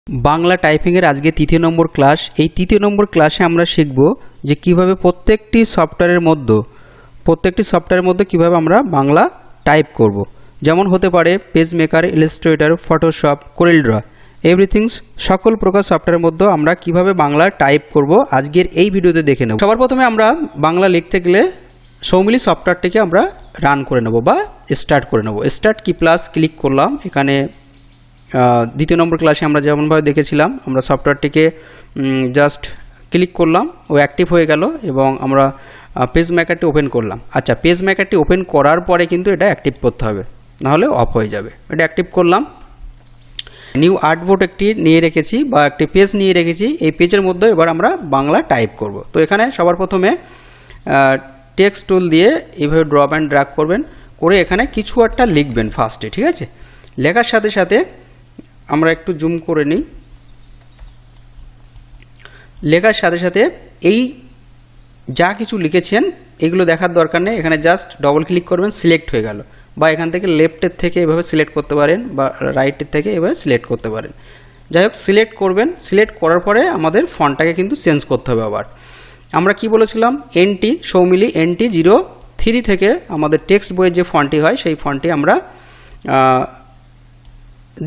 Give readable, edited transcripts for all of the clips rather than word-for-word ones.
বাংলা টাইপিংয়ের আজকে তৃতীয় নম্বর ক্লাস। এই তৃতীয় নম্বর ক্লাসে আমরা শিখব যে কিভাবে প্রত্যেকটি সফটওয়্যারের মধ্যে কিভাবে আমরা বাংলা টাইপ করব। যেমন হতে পারে page maker, Illustrator, Photoshop, Corel draw, everythings, সকল প্রকার সফটওয়্যারের মধ্যে আমরা কিভাবে বাংলা টাইপ করব আজকের এই ভিডিওতে দেখে নেব। সবার প্রথমে আমরা বাংলা লিখতে গেলে সৌমিলি সফটওয়্যারটিকে আমরা রান করে নেব বা স্টার্ট করে নেব। স্টার্ট কি প্লাস ক্লিক করলাম। এখানে দ্বিতীয় নম্বর ক্লাসে আমরা যেমনভাবে দেখেছিলাম, আমরা সফটওয়্যারটিকে জাস্ট ক্লিক করলাম, ও অ্যাক্টিভ হয়ে গেল এবং আমরা পেজ মেকারটি ওপেন করলাম। আচ্ছা, পেজ মেকারটি ওপেন করার পরে কিন্তু এটা অ্যাক্টিভ করতে হবে, নাহলে অফ হয়ে যাবে। এটা অ্যাক্টিভ করলাম। নিউ আর্টবোর্ড একটি নিয়ে রেখেছি বা একটি পেজ নিয়ে রেখেছি। এই পেজের মধ্যে এবার আমরা বাংলা টাইপ করব। তো এখানে সবার প্রথমে টেক্সট টুল দিয়ে এইভাবে ড্রপ অ্যান্ড ড্র্যাগ করবেন, করে এখানে কিছু একটা লিখবেন ফার্স্টে। ঠিক আছে, লেখার সাথে সাথে আমরা একটু জুম করে নিই। লেখার সাথে সাথে এই যা কিছু লিখেছেন এগুলো দেখার দরকার নেই। এখানে জাস্ট ডবল ক্লিক করবেন, সিলেক্ট হয়ে গেল। বা এখান থেকে লেফটের থেকে এভাবে সিলেক্ট করতে পারেন বা রাইটের থেকে এভাবে সিলেক্ট করতে পারেন। যাই হোক, সিলেক্ট করবেন। সিলেক্ট করার পরে আমাদের ফন্টটাকে কিন্তু চেঞ্জ করতে হবে। আবার আমরা কি বলেছিলাম, এনটি সৌমিলি NT 03 থেকে আমাদের টেক্সট বইয়ের যে ফন্টটি হয় সেই ফন্টটি আমরা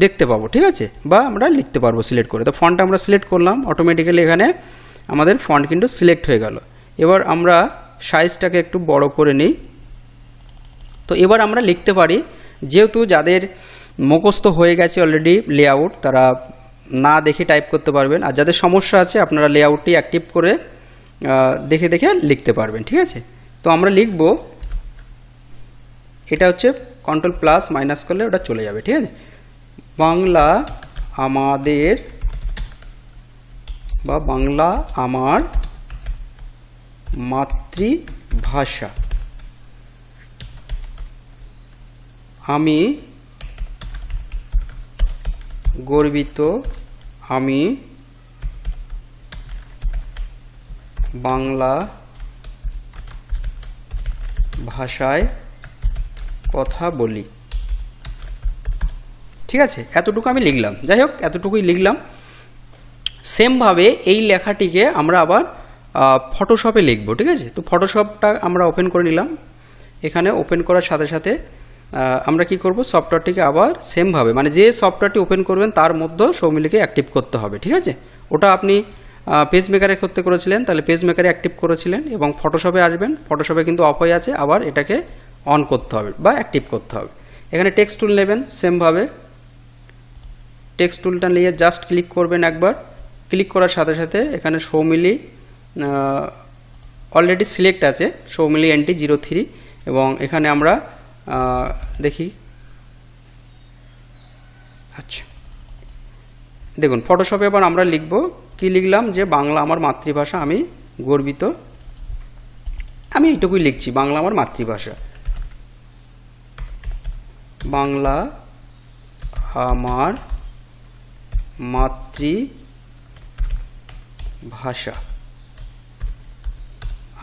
দেখতে পাবো। ঠিক আছে, বা আমরা লিখতে পারবো সিলেক্ট করে। তো ফন্টটা আমরা সিলেক্ট করলাম, অটোমেটিক্যালি এখানে আমাদের ফন্ট কিন্তু সিলেক্ট হয়ে গেল। এবার আমরা সাইজটাকে একটু বড় করে নিই। তো এবার আমরা লিখতে পারি, যেহেতু যাদের মুখস্থ হয়ে গেছে অলরেডি লেআউট, তারা না দেখে টাইপ করতে পারবেন। আর যাদের সমস্যা আছে আপনারা লেআউটটি অ্যাক্টিভ করে দেখে দেখে লিখতে পারবেন। ঠিক আছে, তো আমরা লিখব, এটা হচ্ছে কন্ট্রোল প্লাস মাইনাস করলে ওটা চলে যাবে। ঠিক আছে, বাংলা আমাদের বা বাংলা আমার মাতৃভাষা, আমি গর্বিত, আমি বাংলা ভাষায় কথা বলি। ঠিক আছে, এতটুকু আমি লিখলাম। যাই হোক, এতটুকুই লিখলাম। সেমভাবে এই লেখাটিকে আমরা আবার ফটোশপে লিখব। ঠিক আছে, তো ফটোশপটা আমরা ওপেন করে নিলাম। এখানে ওপেন করার সাথে সাথে আমরা কি করব, সফটওয়্যারটিকে আবার সেমভাবে, মানে যে সফটওয়্যারটি ওপেন করবেন তার মধ্যে সৌমিলিকে অ্যাক্টিভ করতে হবে। ঠিক আছে, ওটা আপনি পেজ মেকারের ক্ষেত্রে করেছিলেন, তাহলে পেজ মেকারে অ্যাক্টিভ করেছিলেন, এবং ফটোশপে আসবেন। ফটোশপে কিন্তু অফ হয়ে আছে, আবার এটাকে অন করতে হবে বা অ্যাক্টিভ করতে হবে। এখানে টেক্সট টুল নেবেন, সেমভাবে টেক্সট টুলটা নিয়ে জাস্ট ক্লিক করবেন একবার। ক্লিক করার সাথে সাথে এখানে সৌমিলি অলরেডি সিলেক্ট আছে, সৌমিলি NT 03, এবং এখানে আমরা দেখি। আচ্ছা, দেখুন ফটোশপে এবার আমরা লিখব, কি লিখলাম, যে বাংলা আমার মাতৃভাষা, আমি গর্বিত। আমি এইটুকুই লিখছি, বাংলা আমার মাতৃভাষা, বাংলা আমার মাতৃভাষা,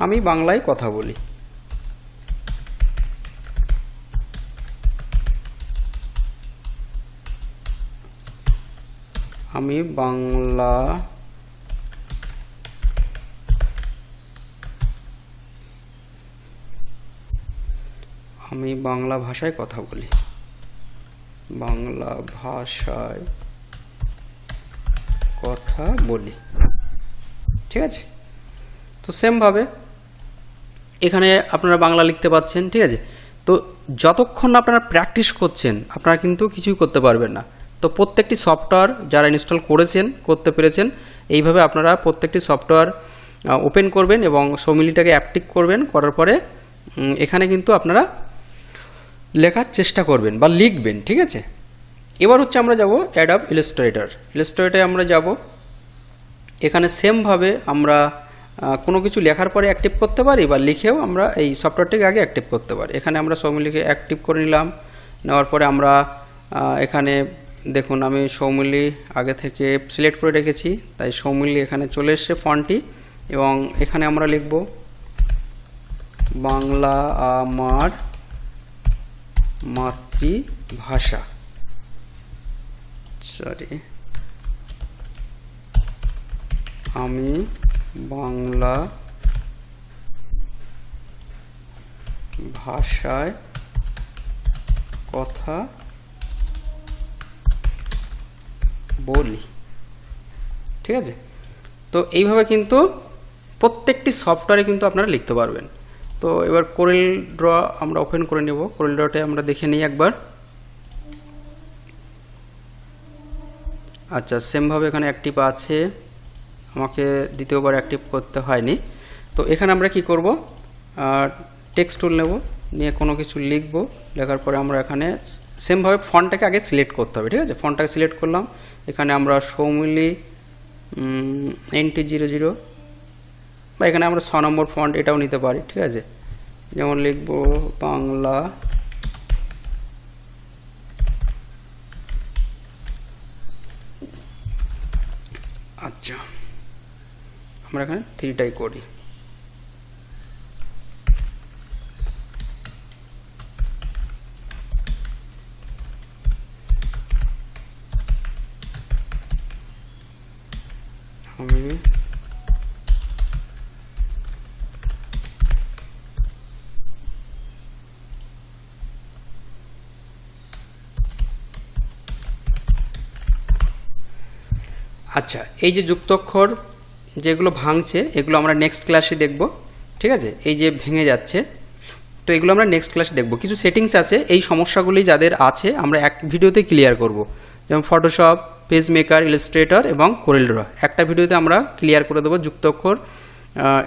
আমি বাংলায় কথা বলি। আমি বাংলা ভাষায় কথা বলি, বাংলা ভাষায় কথা বলি। ঠিক আছে, তো সেমভাবে এখানে আপনারা বাংলা লিখতে পাচ্ছেন। ঠিক আছে, তো যতক্ষণ আপনারা প্র্যাকটিস করছেন আপনারা কিন্তু কিছুই করতে পারবেন না। তো প্রত্যেকটি সফটওয়্যার যারা ইনস্টল করতে পেরেছেন, এইভাবে আপনারা প্রত্যেকটি সফটওয়্যার ওপেন করবেন এবং সৌমিলিটাকে অ্যাক্টিভ করবেন। করার পরে এখানে কিন্তু আপনারা লেখার চেষ্টা করবেন বা লিখবেন। ঠিক আছে, এবার হচ্ছে আমরা যাব অ্যাডব ইলাস্ট্রেটরে আমরা যাব। এখানে সেমভাবে আমরা কোনো কিছু লেখার পরে অ্যাক্টিভ করতে পারি বা লিখেও আমরা এই সফটওয়্যারটিকে আগে অ্যাক্টিভ করতে পারি। এখানে আমরা সৌমিলিকে অ্যাক্টিভ করে নিলাম। নেওয়ার পরে আমরা এখানে দেখুন, আমি সৌমিলি আগে থেকে সিলেক্ট করে রেখেছি, তাই সৌমিলি এখানে চলে এসছে ফন্টটি, এবং এখানে আমরা লিখব বাংলা আমার মাতৃভাষা, আমি বাংলা ভাষায় কথা বলি। ঠিক আছে, তো এইভাবে কিন্তু প্রত্যেকটি সফটওয়্যারে কিন্তু আপনারা লিখতে পারবেন। তো এবার কোরেল ড্র আমরা ওপেন করে নেব। কোরেল ড্রতে আমরা দেখে নিই একবার। আচ্ছা, সেমভাবে এখানে অ্যাক্টিভ আছে, আমাকে দ্বিতীয়বার অ্যাক্টিভ করতে হয়নি। তো এখানে আমরা কি করব, টেক্সট টুল নেব, নিয়ে কোনো কিছু লিখব। লেখার পরে আমরা এখানে সেমভাবে ফন্টটাকে আগে সিলেক্ট করতে হবে। ঠিক আছে, ফন্টটাকে সিলেক্ট করলাম। এখানে আমরা সৌমিলি NT00 বা এখানে আমরা 6 নম্বর ফন্ট এটাও নিতে পারি। ঠিক আছে, যেমন লিখব বাংলা আচ্ছা, আমরা এখানে 3টাই করি। আমি আচ্ছা, এই যে যুক্তাক্ষর যেগুলো ভাঙছে এগুলো আমরা নেক্সট ক্লাসে দেখব। ঠিক আছে, এই যে ভেঙে যাচ্ছে, তো এগুলো আমরা নেক্সট ক্লাসে দেখব। কিছু সেটিংস আছে, এই সমস্যাগুলি যাদের আছে আমরা এক ভিডিওতে ক্লিয়ার করব। যেমন ফটোশপ, পেজ মেকার, ইলাস্ট্রেটর এবং কোরেল ড্র একটা ভিডিওতে আমরা ক্লিয়ার করে দেবো। যুক্তাক্ষর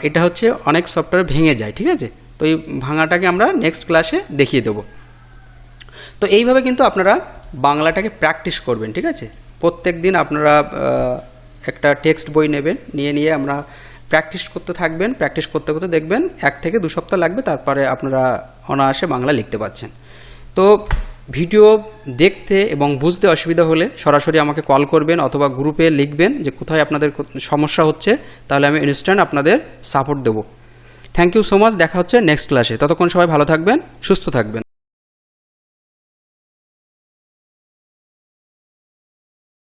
এটা হচ্ছে অনেক সফটওয়্যার ভেঙে যায়। ঠিক আছে, তো এই ভাঙাটাকে আমরা নেক্সট ক্লাসে দেখিয়ে দেবো। তো এইভাবে কিন্তু আপনারা বাংলাটাকে প্র্যাকটিস করবেন। ঠিক আছে, প্রত্যেক দিন আপনারা একটা টেক্সট বই নেবেন, নিয়ে আমরা প্র্যাকটিস করতে থাকবেন। প্র্যাকটিস করতে করতে দেখবেন 1 থেকে 2 সপ্তাহ লাগবে, তারপরে আপনারা অনায়াসে বাংলা লিখতে পারছেন। তো ভিডিও দেখতে এবং বুঝতে অসুবিধা হলে সরাসরি আমাকে কল করবেন অথবা গ্রুপে লিখবেন যে কোথায় আপনাদের সমস্যা হচ্ছে, তাহলে আমি ইনস্ট্যান্ট আপনাদের সাপোর্ট দেবো। থ্যাংক ইউ সো মাচ, দেখা হচ্ছে নেক্সট ক্লাসে। ততক্ষণ সবাই ভালো থাকবেন, সুস্থ থাকবেন।